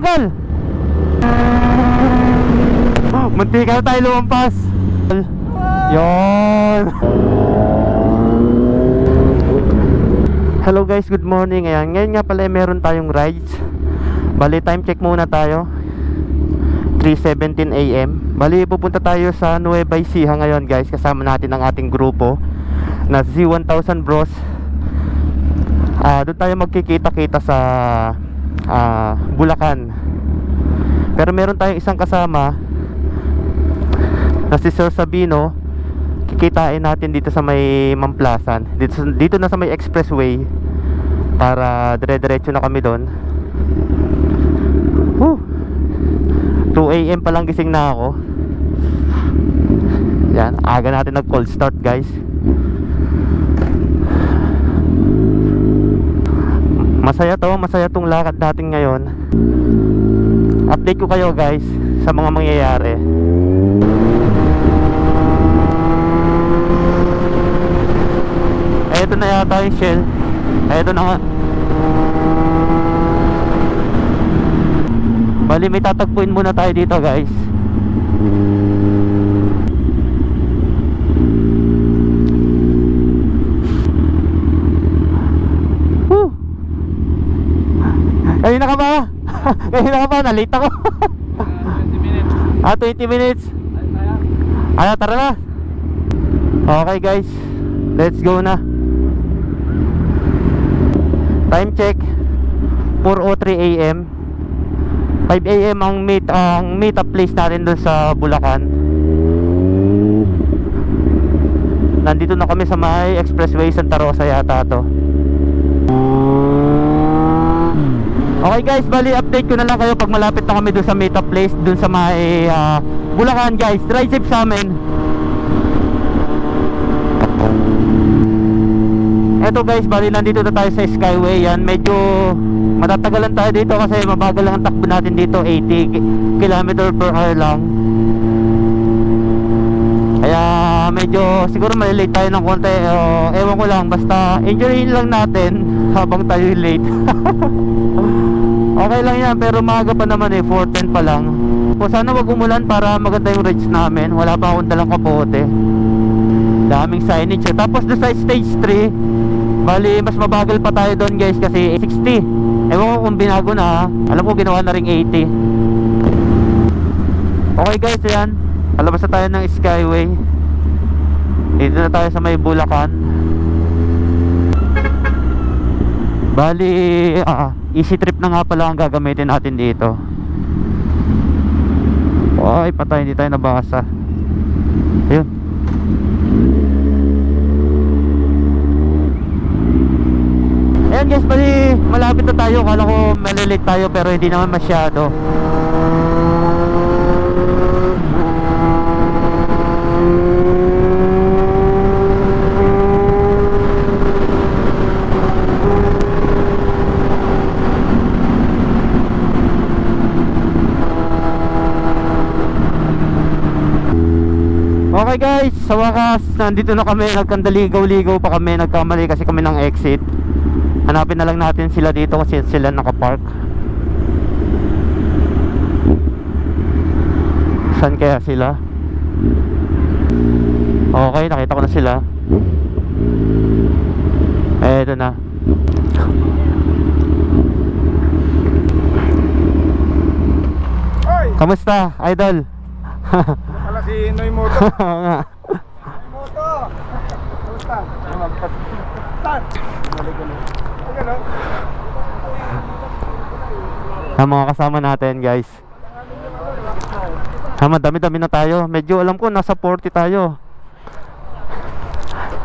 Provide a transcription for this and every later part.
tanggal. Muntikan na tayo lumampas. Yon. Hello guys, good morning. Ayan, ngayon nga pala meron tayong rides. Bali time check muna tayo, 3:17 AM. Bali pupunta tayo sa Nueva Ecija ngayon guys. Kasama natin ang ating grupo na Z1000 Bros. Doon tayo magkikita-kita sa Bulacan. Pero meron tayong isang kasama na si Sir Sabino. Kikitain natin dito sa may Mamplasan, dito na sa may expressway, para dire-diretso na kami doon. 2 AM pa lang gising na ako. Yan, aga natin nag cold start guys. Masaya tong lakad natin ngayon. Update ko kayo guys sa mga mangyayari. Ito na yata yung Shell. Ito na nga. Bali may tatagpuin muna tayo dito guys. Kanina ka ba? Kanina ka ba? Na-late ako. 20 minutes. 20 minutes. Tara na. Okay guys, let's go na. Time check 4:03 AM. 5 AM ang meet up place natin doon sa Bulacan. Nandito na kami sa may expressway Santa Rosa yata to. Okay guys, bali update ko na lang kayo pag malapit na kami doon sa meet up place, doon sa may Bulacan guys. Drive safe sa amin. Eto guys, bali nandito na tayo sa Skyway. Yan, medyo matatagalan tayo dito kasi mabagal lang ang takbo natin dito, 80 km/h lang. Kaya medyo siguro malilate tayo ng konti, ewan ko lang, basta enjoyin lang natin habang tayo late. Okay lang yan, pero maaga pa naman 4:10 pa lang. So sana wag umulan para maganda yung rides namin. Wala pa akong dalang kapote. Daming signage. Tapos doon sa stage 3, bali mas mabagal pa tayo doon guys kasi 60. Ewan ko kung binago na. Alam ko ginawa na ring 80. Okay guys, ayan, palabas na tayo ng Skyway. Dito na tayo sa may Bulacan. Bali easy trip na nga pala ang gagamitin natin dito. Ay patay, hindi tayo nabasa. Ayun. Ayan guys, bali malapit na tayo. Kala ko malilate tayo pero hindi naman masyado. Okay guys, sa wakas nandito na kami. Nagkandaligaw-ligaw pa kami. Nagkamali kasi kami ng exit. Hanapin na lang natin sila dito kasi sila nakapark. Saan kaya sila? Okay, nakita ko na sila. Eto na. Oy! Kamusta, idol? Wala si Noy Moto. Oo nga. Noy Moto! Kamusta? Saan? Ganun. Ang mga kasama natin guys. Dami-dami na tayo. Medyo alam ko nasa 40 tayo.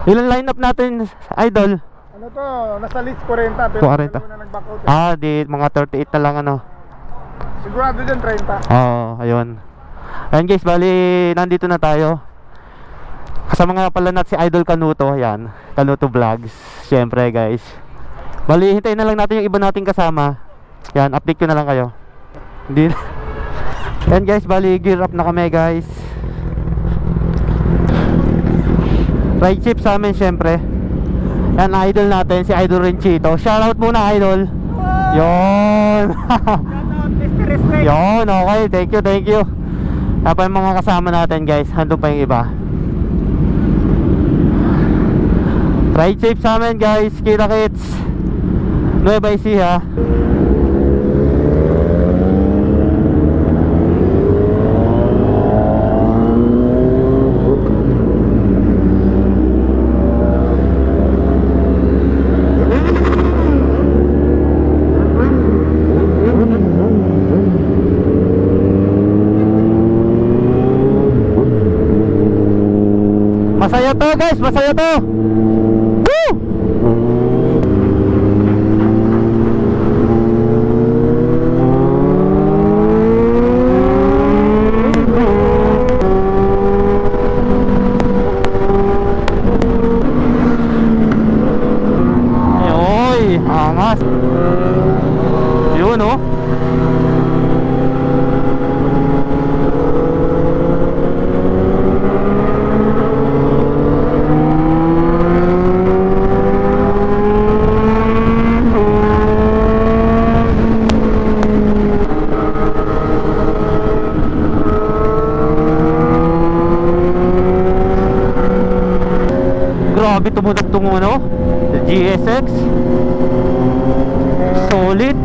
Ilan lineup natin, idol? Ano to? Nasa list 40 pero 40. na nag-back out. Di mga 38 na lang ano. Sigurado dyan 30. Oo, ayun. Ayan guys, bali nandito na tayo. Kasama nga pala natin si Idol Canuto. Ayan, Canuto Vlogs. Siyempre guys, bali hintayin na lang natin yung iba nating kasama. Yan, update ko na lang kayo. Hindi. Yan guys, bali gear up na kami guys. Ride safe sa amin syempre. Yan, idol natin si Idol Renchito. Shoutout muna idol. Yon. respect. Yun, okay. Thank you, thank you. Tapos yung mga kasama natin guys, hando pa yung iba. Ride safe sa amin guys. Kita kits. Nueva Ecija. Masaya to guys, masaya to. Woo! Ayoy, angas. Yun oh. Grabe tumunog ano? GSX. Solid.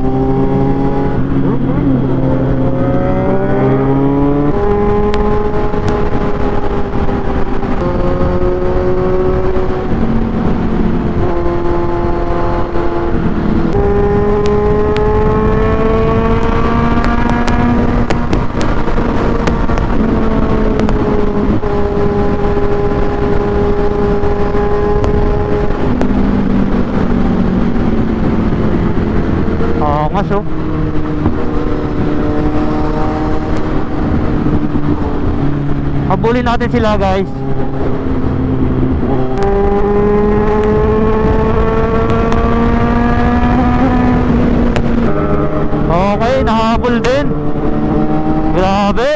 Angas oh. Habulin natin sila guys. Okay, nahabol din. Grabe.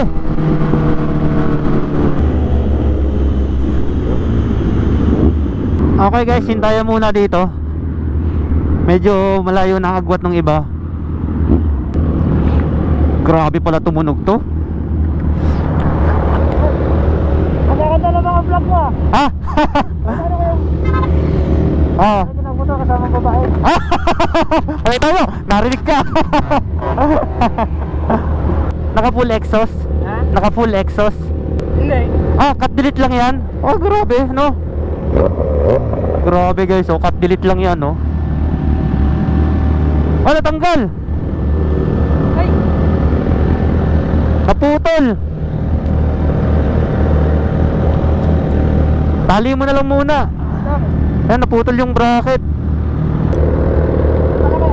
Okay guys, hintayan muna dito. Medyo malayo na agwat ng iba. Grabe pala tumunog to. Magkakanta na mga vlog mo. Ha? Ano kayo? Ah. Ano pinagpunta kasamang babae? Ay, tayo, narinig ka. Naka full exhaust? Ha? Naka full exhaust? Hindi. Ah, cut delete lang yan? Oh, grabe, no? Grabe guys, oh, cut delete lang yan, no? Oh, natanggal! Ay! Naputol! Tali mo na lang muna. Bakit? Ayan, naputol yung bracket. Ano ba?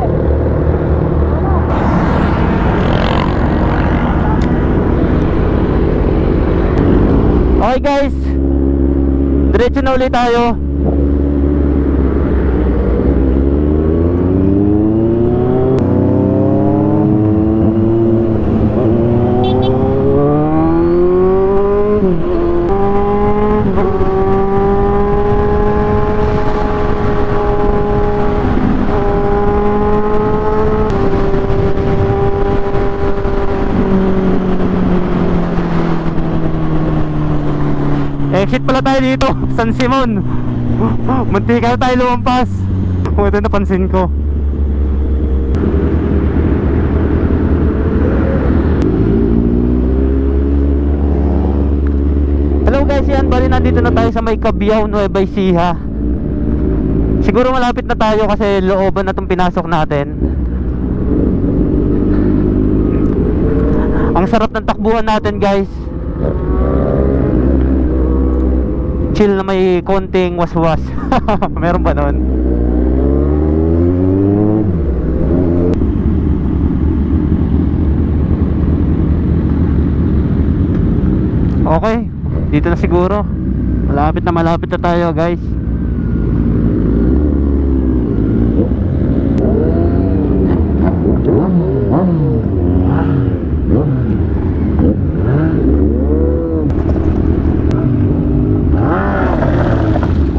Okay guys, diretso na ulit tayo. Exit pala tayo dito, San Simon. Munti ka na tayo lumampas. Ito napansin ko. Hello guys, yan, bali nandito na tayo sa may Cabiao, Nueva Ecija. Siguro malapit na tayo kasi looban na itong pinasok natin. Ang sarap ng takbuhan natin guys. Chill na may konting waswas. Meron ba nun? Okay, dito na siguro. Malapit na tayo guys.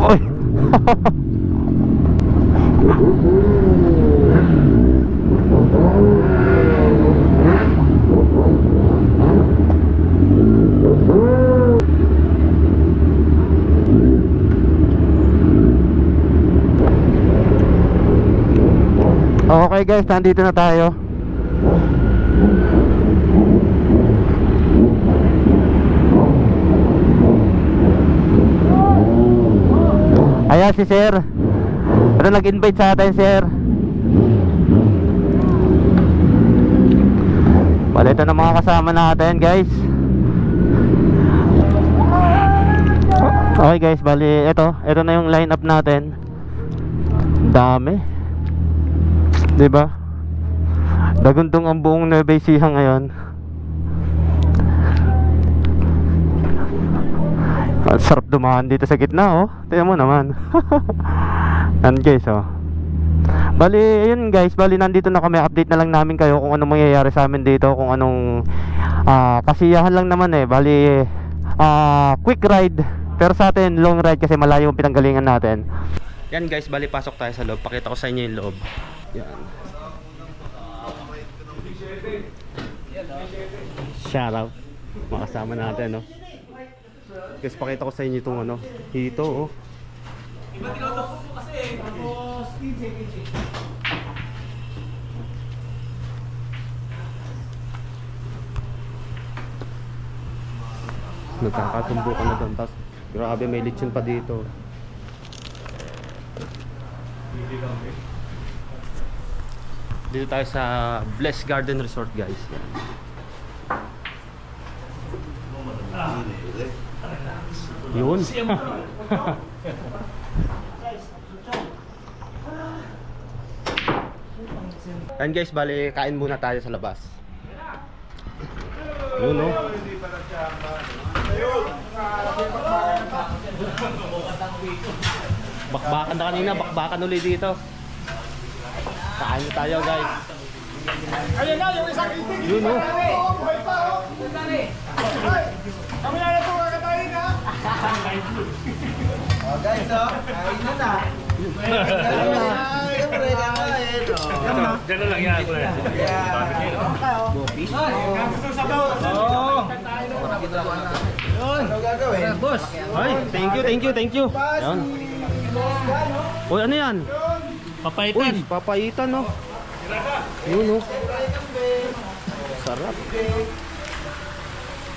Oy. Okay guys, nandito na tayo. Ayan si sir. Ano nag-invite sa atin, sir? Bale, ito na mga kasama natin, guys. Okay guys, bali ito na yung lineup natin. Dami. 'Di ba? Dagundong ang buong Nueva Ecija ngayon. Ang sarap dumaan dito sa gitna, oh. Tingnan mo naman. Yan guys, oh. Bali, ayun guys, bali nandito na kami. Update na lang namin kayo kung anong mangyayari sa amin dito, kung anong kasiyahan lang naman eh. Bali, quick ride. Pero sa atin, long ride kasi malayo yung pinanggalingan natin. Yan guys, bali pasok tayo sa loob. Pakita ko sa inyo yung loob. Yan. Shout out. Makasama natin, no. Guys, pakita ko sa inyo itong ano. Dito, oh. Iba tinotok ko kasi eh. Tapos 15. Nagkakatumbukan na doon. Tapos grabe, may lechon pa dito. Dito tayo sa Bless Garden Resort, guys. Yan. Yun. Yan guys, bali kain muna tayo sa labas. Yun, no? Bakbakan na kanina, bakbakan ulit dito. Kain na tayo guys. Ayun na, yung isang itig. Yun, no? Buhay pa, oh. Kami na ito, kakatayin, ha? Oh guys, oh. Kain na na. Siyempre, kakain. Diyan na lang yan. Ano gagawin? Boss. Ay, thank you. Yan. Uy, ano yan? Papaitan. Uy, papaitan, no? Yun, no? Sarap.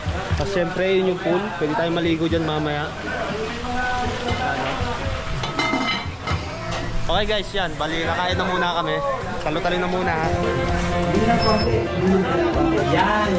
Tapos syempre, yun yung pool. Pwede tayo maligo dyan mamaya. Okay guys, yan. Bali, nakain na muna kami. Talo-talo na muna. Yan.